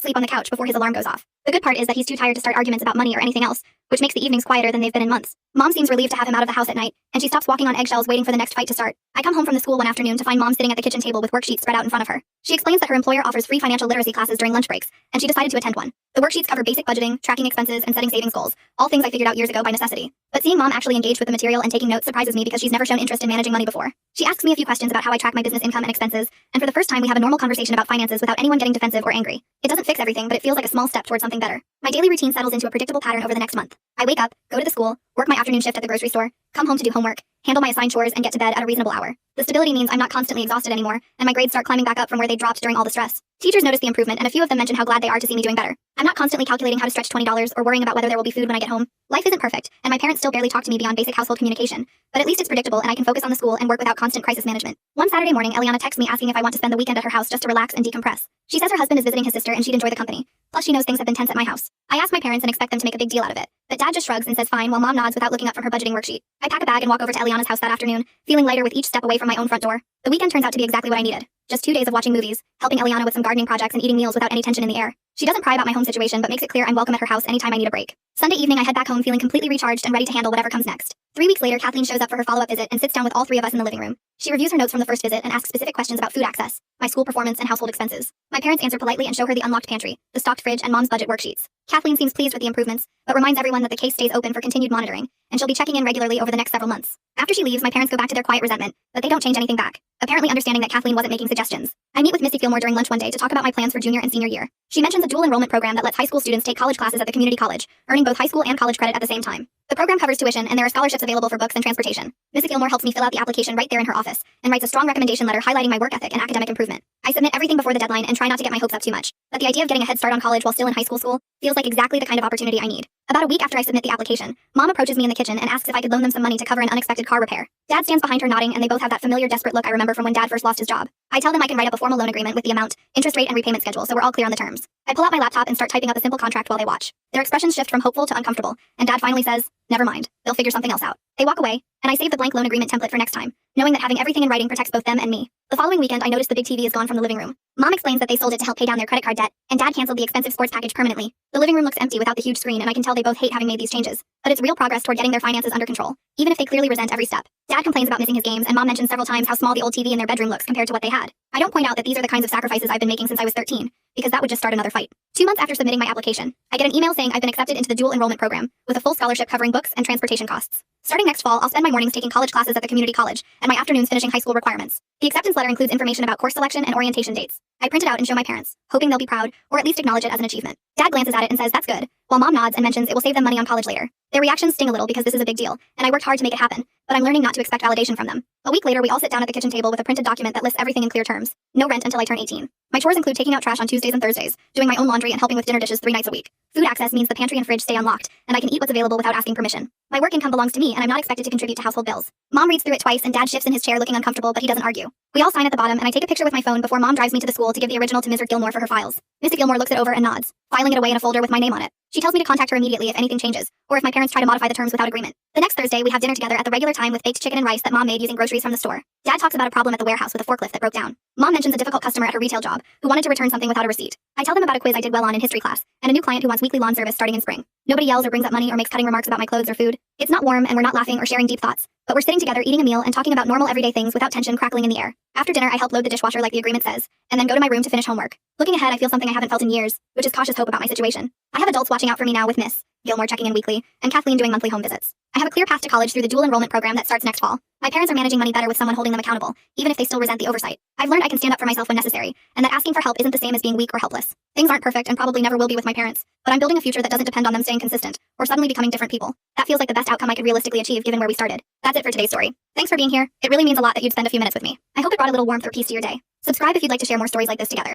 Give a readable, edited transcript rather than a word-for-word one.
asleep on the couch before his alarm goes off. The good part is that he's too tired to start arguments about money or anything else, which makes the evenings quieter than they've been in months. Mom seems relieved to have him out of the house at night, and she stops walking on eggshells waiting for the next fight to start. I come home from the school one afternoon to find Mom sitting at the kitchen table with worksheets spread out in front of her. She explains that her employer offers free financial literacy classes during lunch breaks, and she decided to attend one. The worksheets cover basic budgeting, tracking expenses, and setting savings goals, all things I figured out years ago by necessity. But seeing Mom actually engaged with the material and taking notes surprises me because she's never shown interest in managing money before. She asks me a few questions about how I track my business income and expenses, and for the first time we have a normal conversation about finances without anyone getting defensive or angry. It doesn't fix everything, but it feels like a small step towards something better. My daily routine settles into a predictable pattern over the next month. I wake up, go to the school, work my afternoon shift at the grocery store, come home to do homework, handle my assigned chores, and get to bed at a reasonable hour. The stability means I'm not constantly exhausted anymore, and my grades start climbing back up from where they dropped during all the stress. Teachers notice the improvement, and a few of them mention how glad they are to see me doing better. I'm not constantly calculating how to stretch $20 or worrying about whether there will be food when I get home. Life isn't perfect, and my parents still barely talk to me beyond basic household communication, but at least it's predictable and I can focus on the school and work without constant crisis management. One Saturday morning, Eliana texts me asking if I want to spend the weekend at her house just to relax and decompress. She says her husband is visiting his sister and she'd enjoy the company. Plus she knows things have been tense at my house. I ask my parents and expect them to make a big deal out of it, but Dad just shrugs and says fine while Mom nods without looking up from her budgeting worksheet. I pack a bag and walk over to Eliana's house that afternoon, feeling lighter with each step away from my own front door. The weekend turns out to be exactly what I needed. Just 2 days of watching movies, helping Eliana with some gardening projects and eating meals without any tension in the air. She doesn't pry about my home situation but makes it clear I'm welcome at her house anytime I need a break. Sunday evening I head back home feeling completely recharged and ready to handle whatever comes next. 3 weeks later, Kathleen shows up for her follow-up visit and sits down with all 3 of us in the living room. She reviews her notes from the first visit and asks specific questions about food access, my school performance, and household expenses. My parents answer politely and show her the unlocked pantry, the stocked fridge, and Mom's budget worksheets. Kathleen seems pleased with the improvements, but reminds everyone that the case stays open for continued monitoring, and she'll be checking in regularly over the next several months. After she leaves, my parents go back to their quiet resentment, but they don't change anything back, apparently understanding that Kathleen wasn't making suggestions. I meet with Missy Gilmore during lunch one day to talk about my plans for junior and senior year. She mentions a dual enrollment program that lets high school students take college classes at the community college, earning both high school and college credit at the same time. The program covers tuition, and there are scholarships available for books and transportation. Missy Gilmore helps me fill out the application right there in her office, and writes a strong recommendation letter highlighting my work ethic and academic improvement. I submit everything before the deadline and try not to get my hopes up too much, but the idea of getting a head start on college while still in high school feels like exactly the kind of opportunity I need. About a week after I submit the application, Mom approaches me in the kitchen and asks if I could loan them some money to cover an unexpected car repair. Dad stands behind her nodding, and they both have that familiar desperate look I remember from when Dad first lost his job. I tell them I can write up a formal loan agreement with the amount, interest rate, and repayment schedule so we're all clear on the terms. I pull out my laptop and start typing up a simple contract while they watch. Their expressions shift from hopeful to uncomfortable, and Dad finally says, "Never mind, they'll figure something else out." They walk away, and I save the blank loan agreement template for next time, knowing that having everything in writing protects both them and me. The following weekend, I notice the big TV is gone from the living room. Mom explains that they sold it to help pay down their credit card debt, and Dad canceled the expensive sports package permanently. The living room looks empty without the huge screen, and I can tell they both hate having made these changes. But it's real progress toward getting their finances under control, even if they clearly resent every step. Dad complains about missing his games, and Mom mentions several times how small the old TV in their bedroom looks compared to what they had. I don't point out that these are the kinds of sacrifices I've been making since I was 13, because that would just start another fight. 2 months after submitting my application, I get an email saying I've been accepted into the dual enrollment program, with a full scholarship covering books and transportation costs. Starting next fall, I'll spend my mornings taking college classes at the community college, and my afternoons finishing high school requirements. The acceptance letter includes information about course selection and orientation dates. I print it out and show my parents, hoping they'll be proud, or at least acknowledge it as an achievement. Dad glances at it and says that's good, while Mom nods and mentions it will save them money on college later. Their reactions sting a little because this is a big deal, and I worked hard to make it happen, but I'm learning not to expect validation from them. A week later, we all sit down at the kitchen table with a printed document that lists everything in clear terms. No rent until I turn 18. My chores include taking out trash on Tuesdays and Thursdays, doing my own laundry, and helping with dinner dishes 3 nights a week. Food access means the pantry and fridge stay unlocked, and I can eat what's available without asking permission. My work income belongs to me, and I'm not expected to contribute to household bills. Mom reads through it twice, and Dad shifts in his chair looking uncomfortable, but he doesn't argue. We all sign at the bottom, and I take a picture with my phone before Mom drives me to the school to give the original to Ms. Gilmore for her files. Mrs. Gilmore looks it over and nods, filing it away in a folder with my name on it. She tells me to contact her immediately if anything changes, or if my parents try to modify the terms without agreement. The next Thursday, we have dinner together at the regular time with baked chicken and rice that Mom made using groceries from the store. Dad talks about a problem at the warehouse with a forklift that broke down. Mom mentions a difficult customer at her retail job who wanted to return something without a receipt. I tell them about a quiz I did well on in history class, and a new client who wants weekly lawn service starting in spring. Nobody yells or brings up money or makes cutting remarks about my clothes or food. It's not warm, and we're not laughing or sharing deep thoughts, but we're sitting together eating a meal and talking about normal everyday things without tension crackling in the air. After dinner, I help load the dishwasher like the agreement says, and then go to my room to finish homework. Looking ahead, I feel something I haven't felt in years, which is cautious hope about my situation. I have adults watching out for me now with Miss Gilmore checking in weekly, and Kathleen doing monthly home visits. I have a clear path to college through the dual enrollment program that starts next fall. My parents are managing money better with someone holding them accountable, even if they still resent the oversight. I've learned I can stand up for myself when necessary, and that asking for help isn't the same as being weak or helpless. Things aren't perfect and probably never will be with my parents, but I'm building a future that doesn't depend on them staying consistent, or suddenly becoming different people. That feels like the best outcome I could realistically achieve given where we started. That's it for today's story. Thanks for being here. It really means a lot that you'd spend a few minutes with me. I hope it brought a little warmth or peace to your day. Subscribe if you'd like to share more stories like this together.